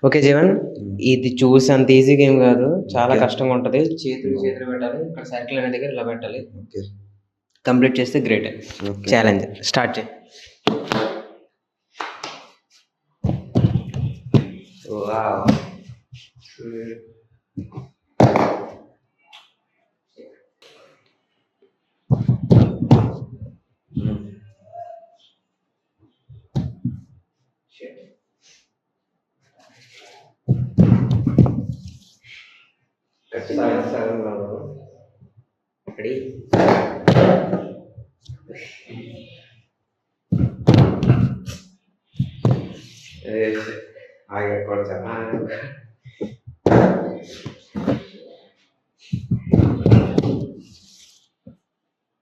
Okay Jeevan, ఇది చూసి అంత ఈజీ గేమ్ కాదు, చాలా ఓకే. కష్టంగా ఉంటుంది. చేతులు పెట్టాలి, ఇక్కడ సర్కిల్ అనే దగ్గర ఇలా పెట్టాలి. ఓకే. కంప్లీట్ చేస్తే గ్రేట్. ఓకే. ఛాలెంజ్ స్టార్ట్ చేయి. వావ్. రెడీ? ఆగే కొడతా.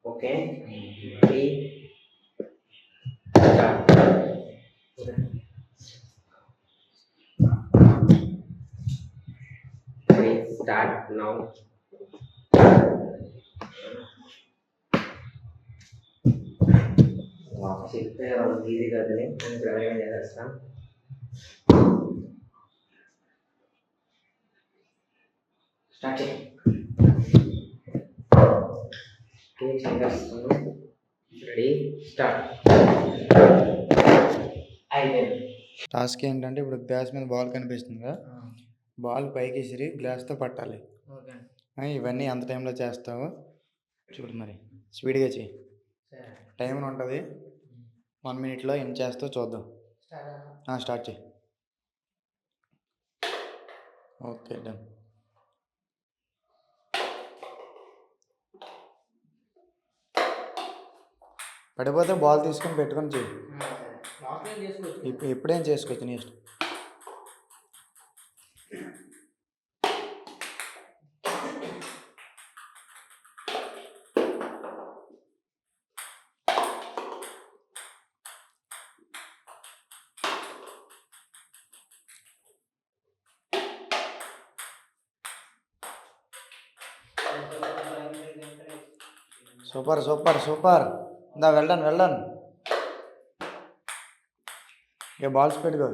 Okay, ready start. Ready start now. చెప్తే ఈజీ కాదని నేను ప్రయోగం చేస్తాను. స్టార్ట్ చేయి. Ready start. అయిపోయింది. టాస్క్ ఏంటంటే ఇప్పుడు గ్లాస్ మీద బాల్ కనిపిస్తుందిగా, బాల్ పైకి విసిరి గ్లాస్తో పట్టాలి. ఇవన్నీ ఎంత టైంలో చేస్తావో చూడు, మరి స్పీడ్గా చేయి. టైం ఉంటుంది, 1 minute ఏం చేస్తావు చూద్దాం. స్టార్ట్ చేయి. Okay done. పడిపోతే బాల్ తీసుకొని పెట్టుకొని చెయ్యి. ఎప్పుడేం చేసుకోవచ్చు నీ ఇష్టం. Super super super. ఇందా వెళ్ళాను. ఇక బాల్ స్పీడ్గా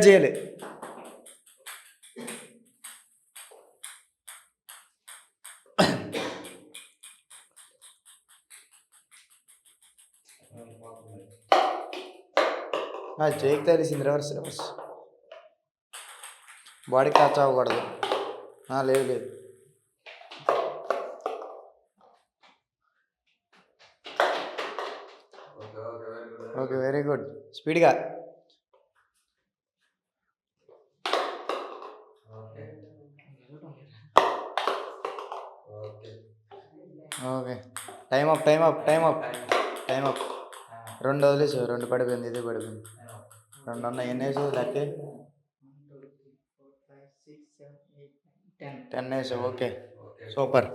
చేయాలి. చేయికి తెలిసింది. రివర్స్ బాడీకి టచ్ అవ్వకూడదు. లేదు. Okay, very good. స్పీడ్గా. Okay, time up. 2 వదిలేసు, 2 పడిపోయింది, ఇది పడిపోయింది. 2 ఉన్నాయి. ఎన్ని వేసావు లెక్క? 10 వేసావు. Okay super.